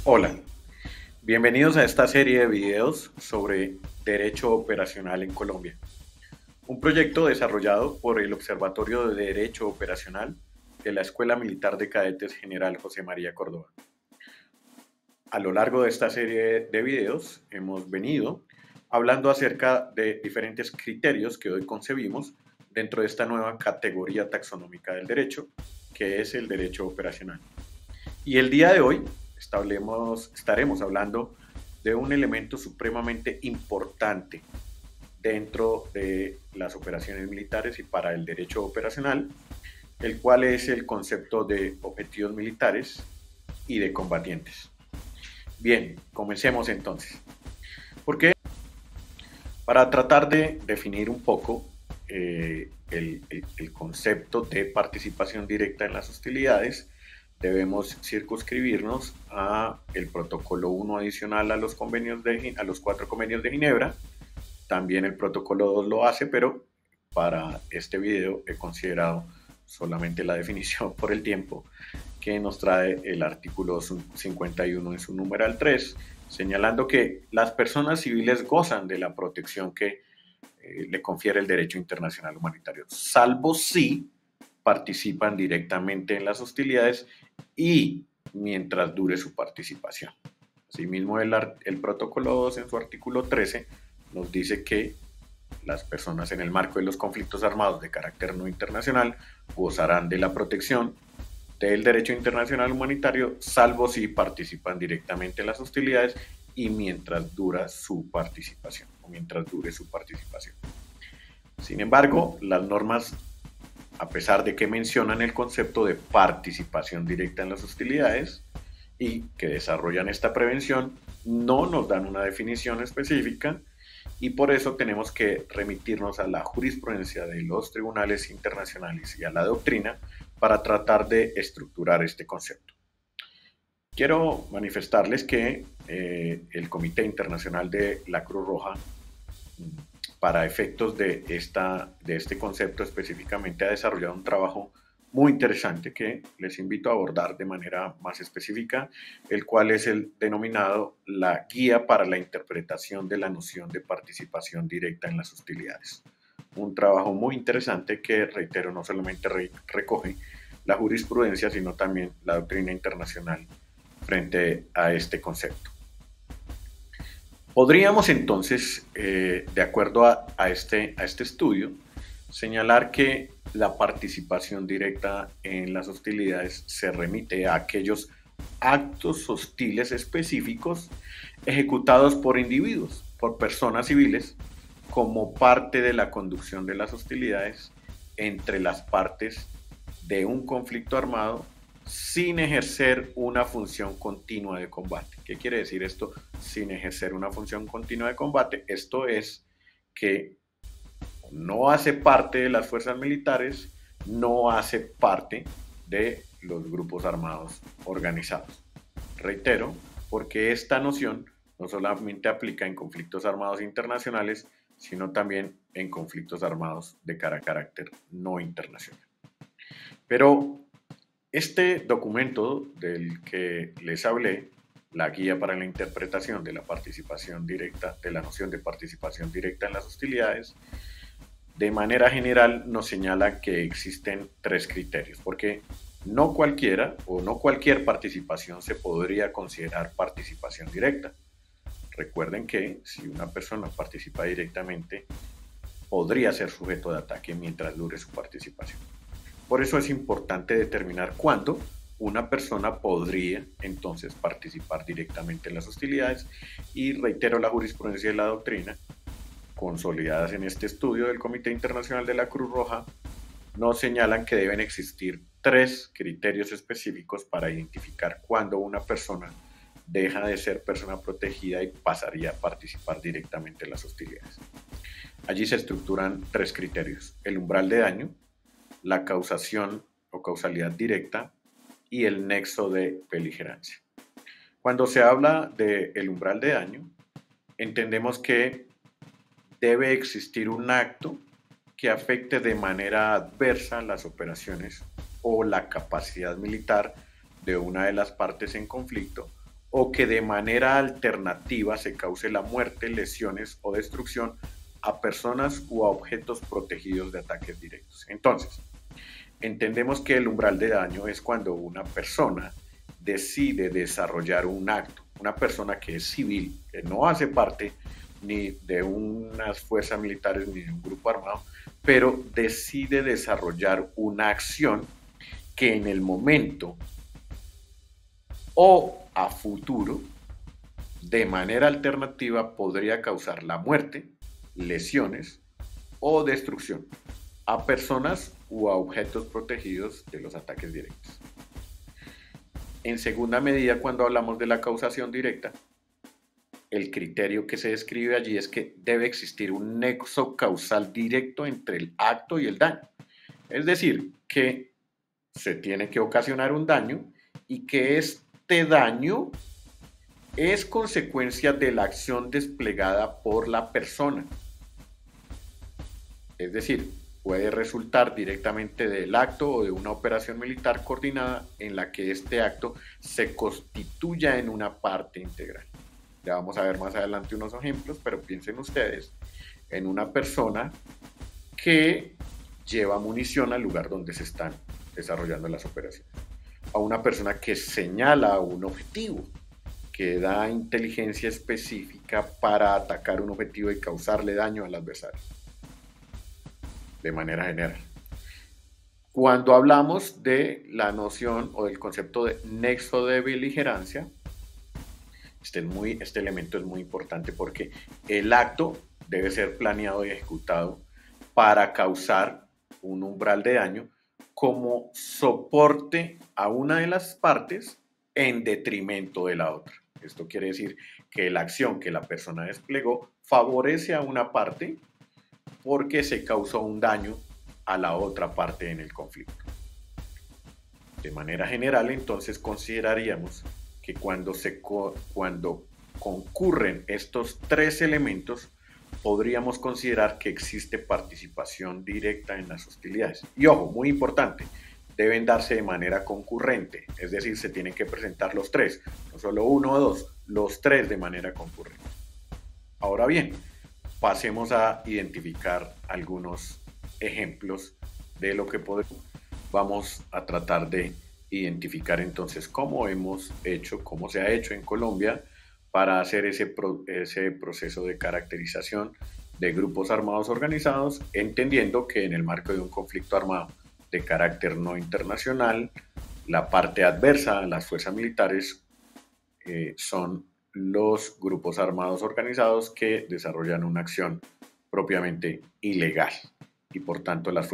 Hola, bienvenidos a esta serie de videos sobre Derecho Operacional en Colombia, un proyecto desarrollado por el Observatorio de Derecho Operacional de la Escuela Militar de Cadetes General José María Córdoba. A lo largo de esta serie de videos hemos venido hablando acerca de diferentes criterios que hoy concebimos dentro de esta nueva categoría taxonómica del derecho, que es el derecho operacional. Y el día de hoy estaremos hablando de un elemento supremamente importante dentro de las operaciones militares y para el derecho operacional, el cual es el concepto de objetivos militares y de combatientes. Bien, comencemos entonces. Porque para tratar de definir un poco el concepto de participación directa en las hostilidades, debemos circunscribirnos a el protocolo 1 adicional a los a los 4 convenios de Ginebra. También el protocolo 2 lo hace, pero para este video he considerado solamente la definición por el tiempo que nos trae el artículo 51 en su numeral 3, señalando que las personas civiles gozan de la protección que le confiere el derecho internacional humanitario, salvo si participan directamente en las hostilidades y mientras dure su participación. Asimismo, el protocolo 2 en su artículo 13 nos dice que las personas en el marco de los conflictos armados de carácter no internacional gozarán de la protección del derecho internacional humanitario, salvo si participan directamente en las hostilidades y mientras dura su participación, o mientras dure su participación. Sin embargo, las normas, a pesar de que mencionan el concepto de participación directa en las hostilidades y que desarrollan esta prevención, no nos dan una definición específica y por eso tenemos que remitirnos a la jurisprudencia de los tribunales internacionales y a la doctrina para tratar de estructurar este concepto. Quiero manifestarles que el Comité Internacional de la Cruz Roja, para efectos de este concepto específicamente, ha desarrollado un trabajo muy interesante que les invito a abordar de manera más específica, el cual es el denominado la Guía para la Interpretación de la Noción de Participación Directa en las Hostilidades. Un trabajo muy interesante que, reitero, no solamente recoge la jurisprudencia, sino también la doctrina internacional frente a este concepto. Podríamos entonces, de acuerdo a este estudio, señalar que la participación directa en las hostilidades se remite a aquellos actos hostiles específicos ejecutados por individuos, por personas civiles, como parte de la conducción de las hostilidades entre las partes de un conflicto armado sin ejercer una función continua de combate. ¿Qué quiere decir esto? Sin ejercer una función continua de combate. Esto es que no hace parte de las fuerzas militares, no hace parte de los grupos armados organizados. Reitero, porque esta noción no solamente aplica en conflictos armados internacionales, sino también en conflictos armados de carácter no internacional. Pero este documento del que les hablé, la guía para la interpretación de la participación directa, de la noción de participación directa en las hostilidades, de manera general nos señala que existen tres criterios, porque no cualquiera o no cualquier participación se podría considerar participación directa. Recuerden que si una persona participa directamente, podría ser sujeto de ataque mientras dure su participación. Por eso es importante determinar cuándo una persona podría entonces participar directamente en las hostilidades y reitero la jurisprudencia y la doctrina consolidadas en este estudio del Comité Internacional de la Cruz Roja nos señalan que deben existir tres criterios específicos para identificar cuándo una persona deja de ser persona protegida y pasaría a participar directamente en las hostilidades. Allí se estructuran tres criterios: el umbral de daño, la causación o causalidad directa y el nexo de beligerancia. Cuando se habla del umbral de daño, entendemos que debe existir un acto que afecte de manera adversa las operaciones o la capacidad militar de una de las partes en conflicto o que de manera alternativa se cause la muerte, lesiones o destrucción a personas u a objetos protegidos de ataques directos. Entonces, entendemos que el umbral de daño es cuando una persona decide desarrollar un acto, una persona que es civil, que no hace parte ni de unas fuerzas militares ni de un grupo armado, pero decide desarrollar una acción que en el momento o a futuro, de manera alternativa, podría causar la muerte, lesiones o destrucción a personas u a objetos protegidos de los ataques directos. En segunda medida, cuando hablamos de la causación directa, el criterio que se describe allí es que debe existir un nexo causal directo entre el acto y el daño. Es decir, que se tiene que ocasionar un daño y que este daño es consecuencia de la acción desplegada por la persona. Es decir, puede resultar directamente del acto o de una operación militar coordinada en la que este acto se constituya en una parte integral. Ya vamos a ver más adelante unos ejemplos, pero piensen ustedes en una persona que lleva munición al lugar donde se están desarrollando las operaciones, a una persona que señala un objetivo, que da inteligencia específica para atacar un objetivo y causarle daño al adversario, de manera general. Cuando hablamos de la noción o del concepto de nexo de beligerancia, este elemento es muy importante porque el acto debe ser planeado y ejecutado para causar un umbral de daño como soporte a una de las partes en detrimento de la otra. Esto quiere decir que la acción que la persona desplegó favorece a una parte porque se causó un daño a la otra parte en el conflicto. De manera general, entonces consideraríamos que cuando concurren estos tres elementos, podríamos considerar que existe participación directa en las hostilidades. Y ojo, muy importante, deben darse de manera concurrente, es decir, se tienen que presentar los tres, no solo uno o dos, los tres de manera concurrente. Ahora bien, pasemos a identificar algunos ejemplos de lo que podemos. Vamos a tratar de identificar entonces cómo se ha hecho en Colombia para hacer ese proceso de caracterización de grupos armados organizados, entendiendo que en el marco de un conflicto armado de carácter no internacional, la parte adversa a las fuerzas militares son los grupos armados organizados que desarrollan una acción propiamente ilegal y por tanto las fuerzas